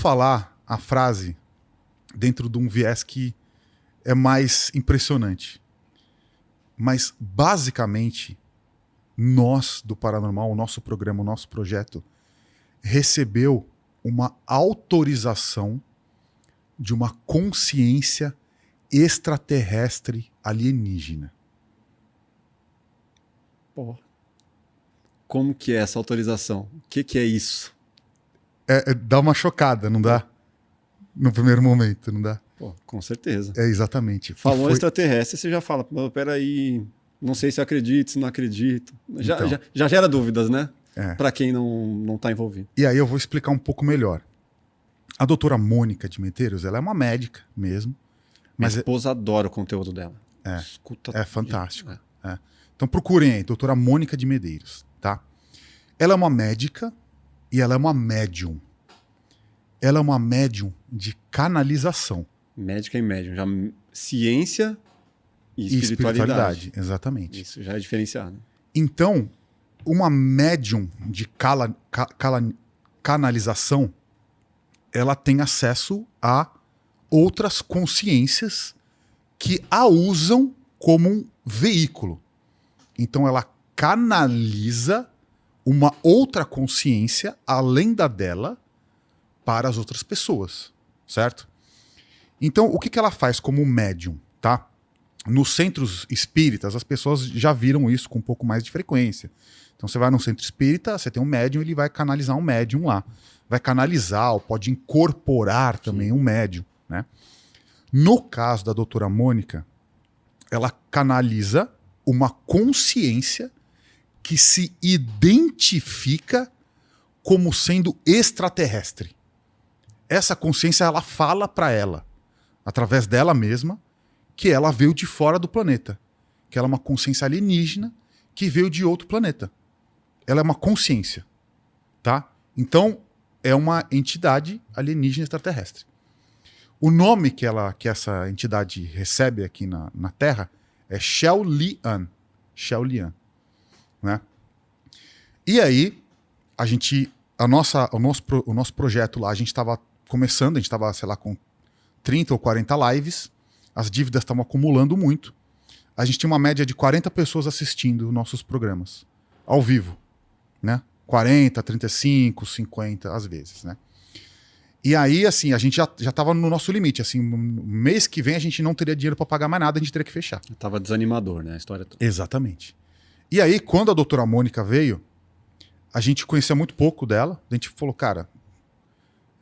falar a frase dentro de um viés que é mais impressionante. Mas, basicamente, nós do Paranormal, o nosso programa, o nosso projeto, recebeu uma autorização de uma consciência extraterrestre alienígena. Pô. Como que é essa autorização? O que é isso? Dá uma chocada, não dá? No primeiro momento, não dá? Pô, com certeza. Exatamente. Falou extraterrestre, você já fala, peraí, não sei se eu acredito, se não acredito. Já gera dúvidas, né? Para quem não está envolvido. E aí eu vou explicar um pouco melhor. A doutora Mônica de Medeiros, ela é uma médica mesmo. Minha esposa adora o conteúdo dela. É fantástico. Então procurem aí, doutora Mônica de Medeiros, tá? Ela é uma médica e ela é uma médium. Ela é uma médium de canalização. Médica e médium, já ciência e espiritualidade. Exatamente. Isso já é diferenciado. Então, uma médium de canalização, ela tem acesso a outras consciências que a usam como um veículo. Então ela canaliza uma outra consciência além da dela para as outras pessoas, certo? Então o que ela faz como médium, tá? Nos centros espíritas as pessoas já viram isso com um pouco mais de frequência. Então você vai num centro espírita, você tem um médium, ele vai canalizar um médium lá. Vai canalizar ou pode incorporar também um médium, né? No caso da doutora Mônica, ela canaliza uma consciência que se identifica como sendo extraterrestre. Essa consciência, ela fala para ela, através dela mesma, que ela veio de fora do planeta. Que ela é uma consciência alienígena que veio de outro planeta. Ela é uma consciência, tá? Então, é uma entidade alienígena extraterrestre. O nome que essa entidade recebe aqui na Terra é Xiaolian. Xiaolian, né? E aí, o nosso projeto lá, a gente estava começando, a gente estava, sei lá, com 30 ou 40 lives, as dívidas estavam acumulando muito. A gente tinha uma média de 40 pessoas assistindo nossos programas, ao vivo, né? 40, 35, 50 às vezes, né? E aí, assim, a gente já estava no nosso limite. Assim, no mês que vem a gente não teria dinheiro para pagar mais nada, a gente teria que fechar. Tava desanimador, né? A história toda. Exatamente. E aí, quando a doutora Mônica veio, a gente conhecia muito pouco dela. A gente falou, cara,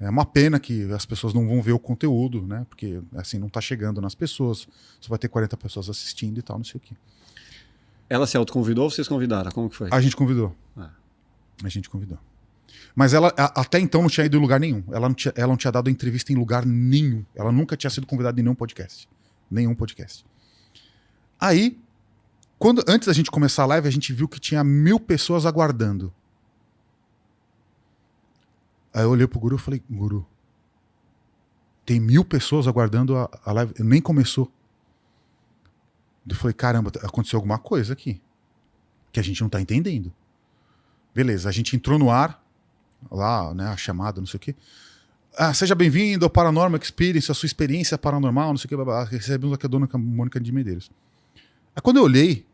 é uma pena que as pessoas não vão ver o conteúdo, né? Porque, assim, não tá chegando nas pessoas. Só vai ter 40 pessoas assistindo e tal, não sei o quê. Ela se autoconvidou ou vocês convidaram? Como que foi? A gente convidou. A gente convidou. Mas ela até então não tinha ido em lugar nenhum. Ela não tinha dado entrevista em lugar nenhum. Ela nunca tinha sido convidada em nenhum podcast. Nenhum podcast. Aí, antes da gente começar a live, a gente viu que tinha 1000 pessoas aguardando. Aí eu olhei pro Guru e falei, Guru, tem 1000 pessoas aguardando a live? Nem começou. Eu falei, caramba, aconteceu alguma coisa aqui. Que a gente não tá entendendo. Beleza, a gente entrou no ar, lá, né, a chamada, não sei o quê. Seja bem-vindo ao Paranormal Experience, a sua experiência paranormal, não sei o quê, recebemos aqui a dona Mônica de Medeiros. Aí quando eu olhei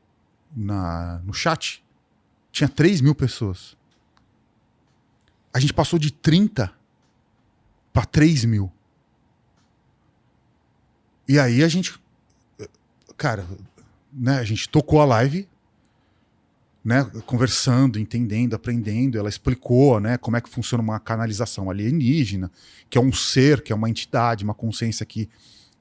no chat, tinha 3.000 pessoas. A gente passou de 30 para 3.000. E aí a gente, cara, né, a gente tocou a live, né, conversando, entendendo, aprendendo. Ela explicou, né, como é que funciona uma canalização alienígena, que é um ser, que é uma entidade, uma consciência que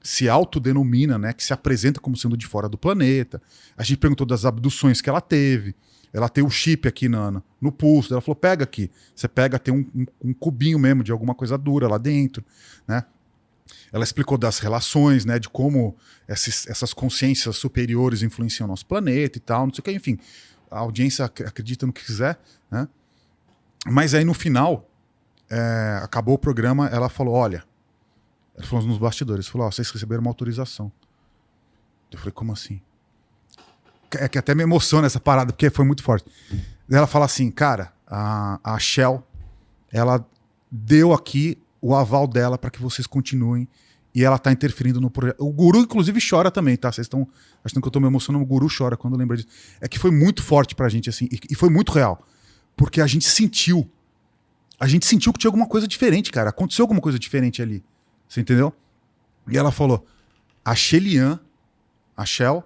se autodenomina, né, que se apresenta como sendo de fora do planeta. A gente perguntou das abduções que ela teve. Ela tem o chip aqui no pulso. Ela falou, pega aqui. Você pega, tem um cubinho mesmo de alguma coisa dura lá dentro, né? Ela explicou das relações, né, de como essas consciências superiores influenciam o nosso planeta e tal, não sei o que, enfim. A audiência acredita no que quiser, né? Mas aí no final, acabou o programa, ela falou, olha, ela falou nos bastidores, falou, vocês receberam uma autorização. Eu falei, como assim? É que até me emociona essa parada, porque foi muito forte. Ela fala assim, cara, a Shell, ela deu aqui o aval dela para que vocês continuem. E ela tá interferindo no projeto. O Guru, inclusive, chora também, tá? Vocês estão achando que eu tô me emocionando. O Guru chora quando lembra disso. É que foi muito forte pra gente, assim. E foi muito real. Porque a gente sentiu. A gente sentiu que tinha alguma coisa diferente, cara. Aconteceu alguma coisa diferente ali. Você entendeu? E ela falou, a Shelian, a Shell,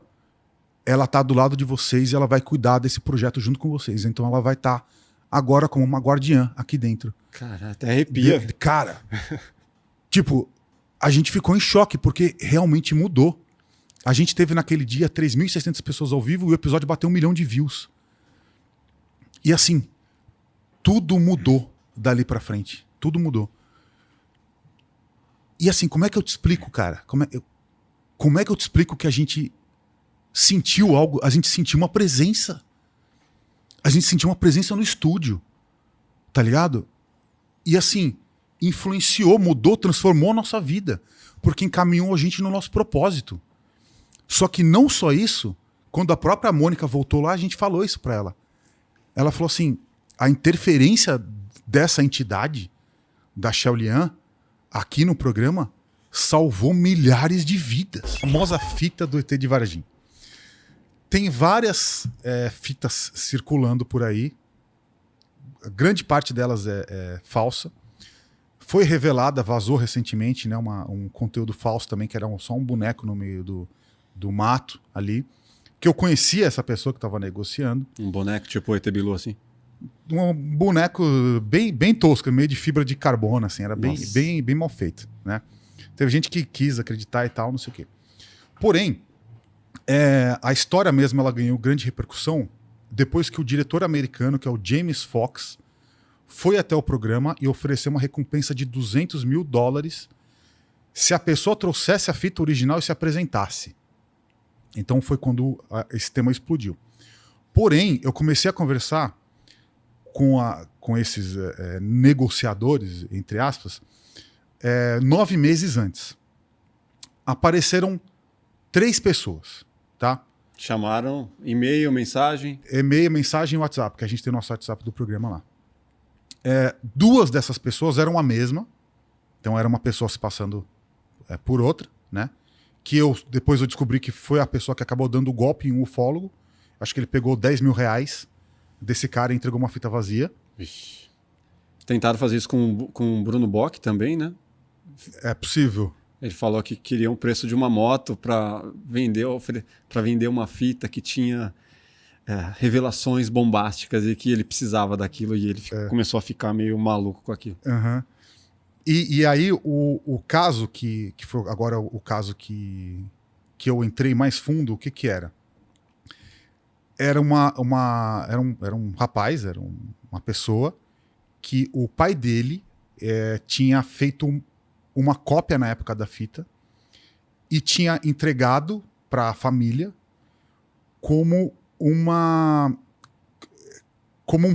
ela tá do lado de vocês e ela vai cuidar desse projeto junto com vocês. Então ela vai estar agora como uma guardiã aqui dentro. Cara, até arrepia. Cara, tipo, a gente ficou em choque porque realmente mudou. A gente teve naquele dia 3.600 pessoas ao vivo e o episódio bateu 1 milhão de views. E assim, tudo mudou dali pra frente. Tudo mudou. E assim, como é que eu te explico, cara? Como é que eu te explico que a gente sentiu algo? A gente sentiu uma presença. A gente sentiu uma presença no estúdio. Tá ligado? E assim, influenciou, mudou, transformou a nossa vida. Porque encaminhou a gente no nosso propósito. Só que não só isso, quando a própria Mônica voltou lá, a gente falou isso pra ela. Ela falou assim, a interferência dessa entidade, da Shelian, aqui no programa, salvou milhares de vidas. A famosa fita do ET de Varginha. Tem várias fitas circulando por aí. A grande parte delas é falsa. Foi revelada, vazou recentemente, né, um conteúdo falso também, que era só um boneco no meio do mato ali. Que eu conhecia essa pessoa que estava negociando. Um boneco tipo o ET Bilu, assim? Um boneco bem tosco, meio de fibra de carbono, assim. Era bem mal feito, né? Teve gente que quis acreditar e tal, não sei o quê. Porém, a história mesmo, ela ganhou grande repercussão depois que o diretor americano, que é o James Fox, foi até o programa e ofereceu uma recompensa de $200 mil se a pessoa trouxesse a fita original e se apresentasse. Então foi quando esse tema explodiu. Porém, eu comecei a conversar com esses negociadores, entre aspas, 9 meses antes. Apareceram 3 pessoas, tá? Chamaram, e-mail, mensagem? E-mail, mensagem e WhatsApp, que a gente tem o nosso WhatsApp do programa lá. 2 dessas pessoas eram a mesma, então era uma pessoa se passando por outra, né? Que depois eu descobri que foi a pessoa que acabou dando o golpe em um ufólogo. Acho que ele pegou R$10 mil desse cara e entregou uma fita vazia. Vixe. Tentaram fazer isso com o Bruno Bock também, né? É possível. Ele falou que queria um preço de uma moto para vender uma fita que tinha revelações bombásticas e que ele precisava daquilo e ele começou a ficar meio maluco com aquilo. Uhum. E aí o caso que foi agora o caso que eu entrei mais fundo, o que era? Era um rapaz, era uma pessoa que o pai dele tinha feito uma cópia na época da fita e tinha entregado para a família como um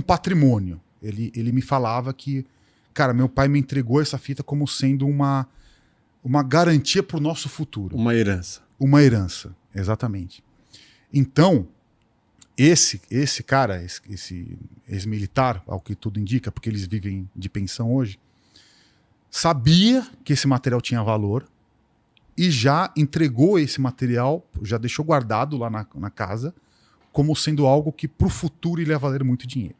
patrimônio. Ele me falava que, cara, meu pai me entregou essa fita como sendo uma garantia para o nosso futuro. Uma herança. Uma herança, exatamente. Então, esse cara, esse ex-militar, ao que tudo indica, porque eles vivem de pensão hoje, sabia que esse material tinha valor e já entregou esse material, já deixou guardado lá na casa, como sendo algo que para o futuro ele ia valer muito dinheiro.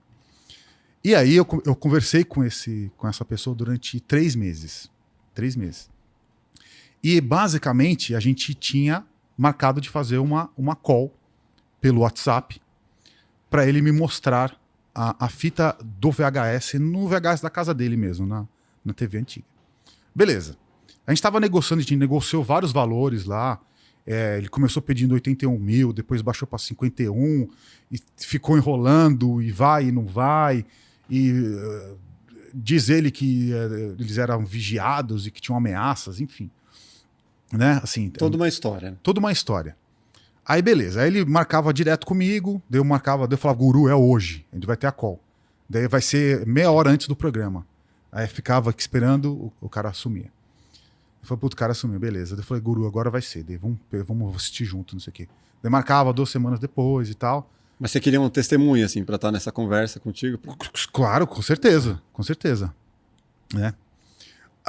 E aí eu conversei com essa pessoa durante 3 meses. 3 meses. E basicamente a gente tinha marcado de fazer uma call pelo WhatsApp para ele me mostrar a fita do VHS no VHS da casa dele mesmo, na TV antiga. Beleza. A gente estava negociando, a gente negociou vários valores lá. Ele começou pedindo 81 mil, depois baixou para 51 e ficou enrolando e vai e não vai. E diz ele que eles eram vigiados e que tinham ameaças, enfim. Né? Assim, toda uma história. Toda uma história. Aí beleza, aí ele marcava direto comigo, daí eu falava, Guru, é hoje, a gente vai ter a call. Daí vai ser meia hora antes do programa. Aí ficava aqui esperando, o cara assumia. Eu falei, puto, o cara assumiu, beleza. Daí eu falei, Guru, agora vai ser, daí vamos assistir junto, não sei o quê. Daí marcava 2 semanas depois e tal. Mas você queria um testemunho, assim, pra estar nessa conversa contigo? Claro, com certeza, com certeza. Né?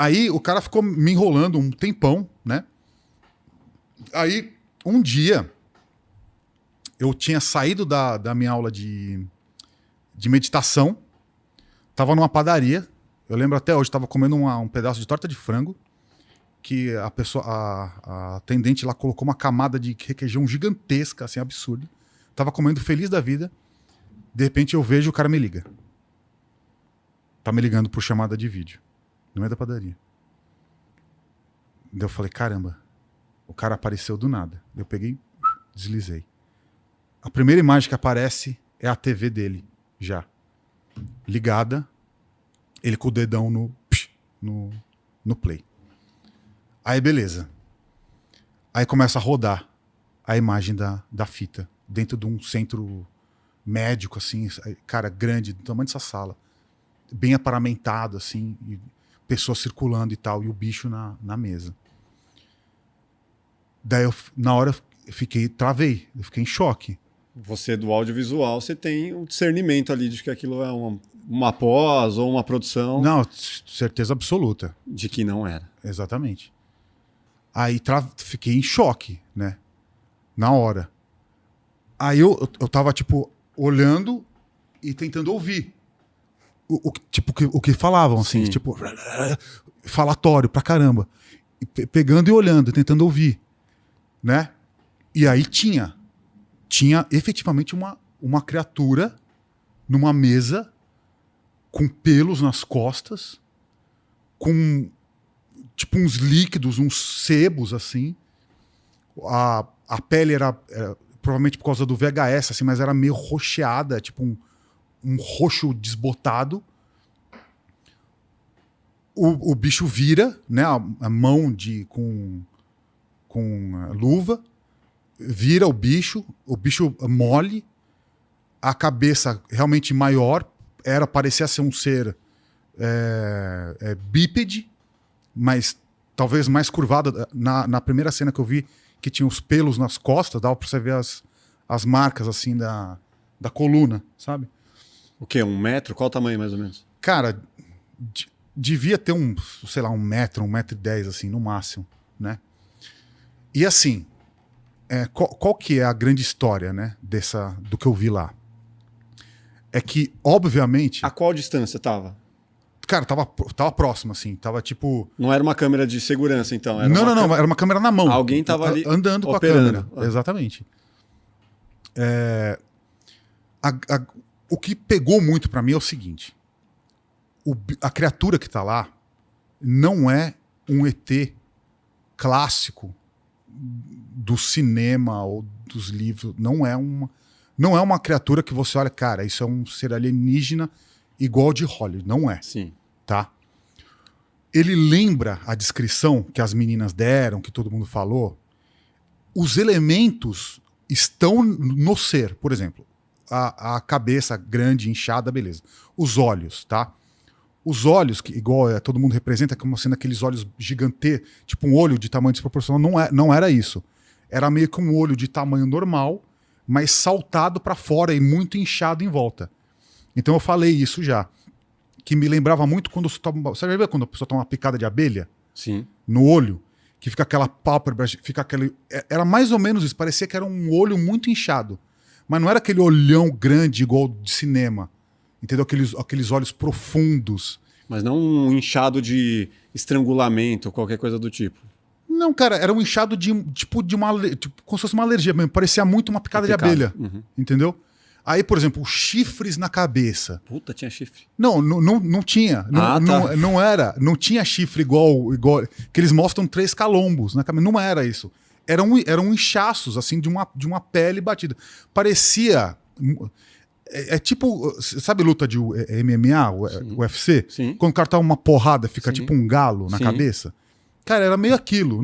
Aí o cara ficou me enrolando um tempão, né? Aí, um dia, eu tinha saído da minha aula de meditação, tava numa padaria, eu lembro até hoje, tava comendo um pedaço de torta de frango, que a atendente lá colocou uma camada de requeijão gigantesca, assim, absurda. Tava comendo feliz da vida, de repente eu vejo o cara me liga. Tá me ligando por chamada de vídeo, no meio da padaria. Daí eu falei, caramba, o cara apareceu do nada. Eu peguei, deslizei. A primeira imagem que aparece é a TV dele, já. Ligada, ele com o dedão no play. Aí beleza. Aí começa a rodar a imagem da fita, dentro de um centro médico, assim, cara, grande, do tamanho dessa sala. Bem aparamentado, assim, e pessoas circulando e tal, e o bicho na mesa. Daí na hora eu travei, eu fiquei em choque. Você do audiovisual, você tem um discernimento ali de que aquilo é uma pós ou uma produção. Não, certeza absoluta. De que não era. Exatamente. Aí fiquei em choque, né? Na hora. Aí eu tava, tipo, olhando e tentando ouvir. O que falavam, assim, Sim. tipo, falatório pra caramba. Pegando e olhando, tentando ouvir, né? E aí tinha efetivamente uma criatura numa mesa com pelos nas costas, com tipo uns líquidos, uns sebos, assim. A pele era provavelmente por causa do VHS, assim, mas era meio roxeada, tipo um roxo desbotado. O bicho vira, né? A mão com luva, vira o bicho mole, a cabeça realmente maior, parecia ser um ser bípede, mas talvez mais curvado. Na primeira cena que eu vi, que tinha os pelos nas costas, dava pra você ver as marcas assim da coluna, sabe? O quê? 1 metro? Qual o tamanho, mais ou menos? Cara, devia ter sei lá, 1 metro, 1,10 m, assim, no máximo, né? E assim, qual que é a grande história, né, do que eu vi lá? É que, obviamente... A qual distância tava? Cara, tava próximo, assim, tava tipo... Não era uma câmera de segurança, então? Não, era uma câmera na mão. Alguém tava ali andando operando. Com a câmera, exatamente. O que pegou muito pra mim é o seguinte: a criatura que tá lá não é um ET clássico do cinema ou dos livros. Não é uma criatura que você olha, cara, isso é um ser alienígena igual de Hollywood. Não é. Sim. Tá? Ele lembra a descrição que as meninas deram, que todo mundo falou. Os elementos estão no ser. Por exemplo, a cabeça grande, inchada, beleza. Os olhos, tá? Os olhos, que igual todo mundo representa, como sendo aqueles olhos gigantescos, tipo um olho de tamanho desproporcional, não era isso. Era meio que um olho de tamanho normal, mas saltado para fora e muito inchado em volta. Então eu falei isso já. Que me lembrava muito quando você já viu quando a pessoa toma uma picada de abelha? Sim. No olho, que fica aquela pálpebra, fica aquele... Era mais ou menos isso, parecia que era um olho muito inchado. Mas não era aquele olhão grande igual de cinema. Entendeu? Aqueles olhos profundos. Mas não um inchado de estrangulamento ou qualquer coisa do tipo. Não, cara, era um inchado tipo como se fosse uma alergia mesmo. Parecia muito uma picada de abelha. Uhum. Entendeu? Aí, por exemplo, os chifres na cabeça. Puta, tinha chifre. Não tinha. Não tinha chifre igual. Que eles mostram 3 calombos na cabeça. Não era isso. Eram inchaços, assim, de uma pele batida. Parecia... tipo, sabe luta de MMA, UFC? Sim. Quando o cara tá uma porrada, fica Sim. tipo um galo na Sim. cabeça. Cara, era meio aquilo.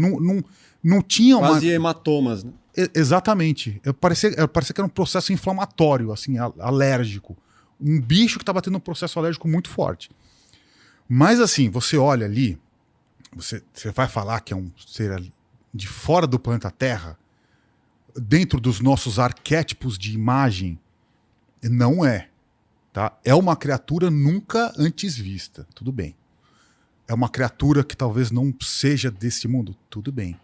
Não tinha uma... Quase hematomas, né? Exatamente. Parecia que era um processo inflamatório, assim, alérgico. Um bicho que estava tendo um processo alérgico muito forte. Mas assim, você olha ali, você vai falar que é um ser de fora do planeta Terra, dentro dos nossos arquétipos de imagem, não é. Tá? É uma criatura nunca antes vista. Tudo bem. é uma criatura que talvez não seja desse mundo. Tudo bem.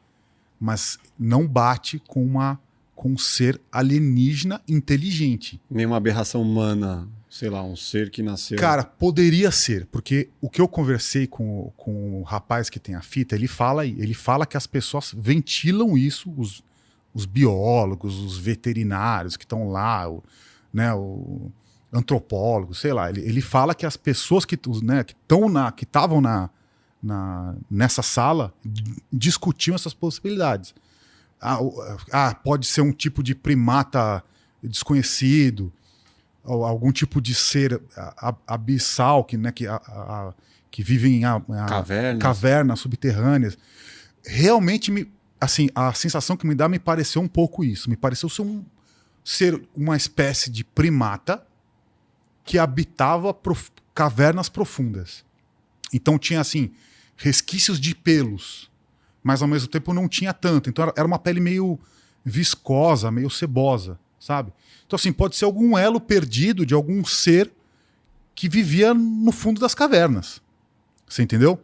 Mas não bate com um ser alienígena inteligente. Nenhuma aberração humana, sei lá, um ser que nasceu... Cara, poderia ser, porque o que eu conversei com o rapaz que tem a fita, ele fala que as pessoas ventilam isso, os biólogos, os veterinários que estão lá, o antropólogos, sei lá. Ele fala que as pessoas que estavam nessa sala discutiam essas possibilidades. Pode ser um tipo de primata desconhecido, ou algum tipo de ser abissal que vive em cavernas subterrâneas. Realmente, assim, a sensação que me pareceu um pouco isso. Me pareceu ser uma espécie de primata que habitava cavernas profundas. Então tinha, assim, resquícios de pelos, mas ao mesmo tempo não tinha tanto. Então era uma pele meio viscosa, meio cebosa, sabe? Então, assim, pode ser algum elo perdido de algum ser que vivia no fundo das cavernas. Você entendeu?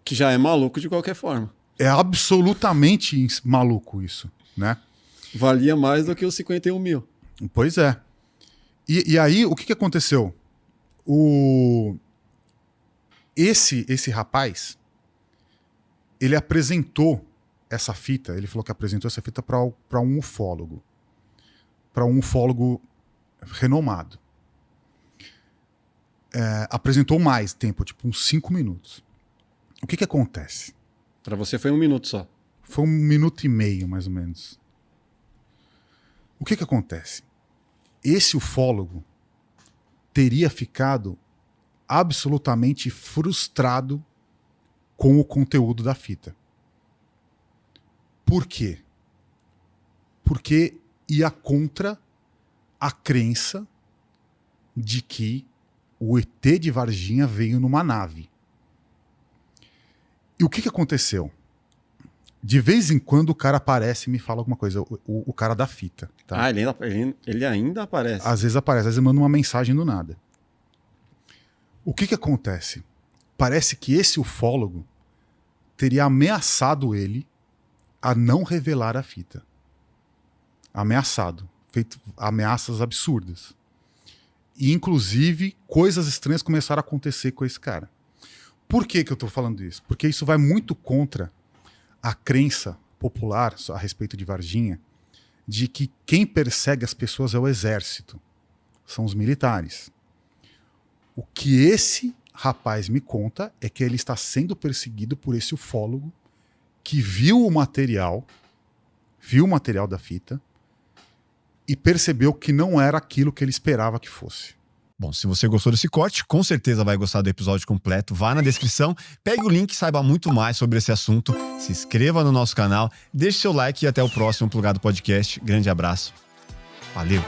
Que já é maluco de qualquer forma. É absolutamente maluco isso, né? Valia mais do que os 51 mil. Pois é. E aí, o que aconteceu? Esse rapaz, ele apresentou essa fita, ele falou que apresentou essa fita para um ufólogo. Para um ufólogo renomado. Apresentou mais tempo, tipo uns 5 minutos. O que acontece? Para você foi 1 minuto só. Foi 1 minuto e meio, mais ou menos. O que acontece? Esse ufólogo teria ficado absolutamente frustrado com o conteúdo da fita. Por quê? Porque ia contra a crença de que o ET de Varginha veio numa nave. E o que aconteceu? De vez em quando o cara aparece e me fala alguma coisa, o cara da fita. Tá? Ele ainda aparece? Às vezes aparece, às vezes manda uma mensagem do nada. O que acontece? Parece que esse ufólogo teria ameaçado ele a não revelar a fita. Ameaçado. Feito ameaças absurdas. E, inclusive, coisas estranhas começaram a acontecer com esse cara. Por que eu tô falando isso? Porque isso vai muito contra a crença popular a respeito de Varginha, de que quem persegue as pessoas é o exército. São os militares. O que esse rapaz me conta é que ele está sendo perseguido por esse ufólogo que viu o material da fita e percebeu que não era aquilo que ele esperava que fosse. Bom, se você gostou desse corte, com certeza vai gostar do episódio completo. Vá na descrição, pegue o link e saiba muito mais sobre esse assunto. Se inscreva no nosso canal, deixe seu like e até o próximo Plugado Podcast. Grande abraço. Valeu!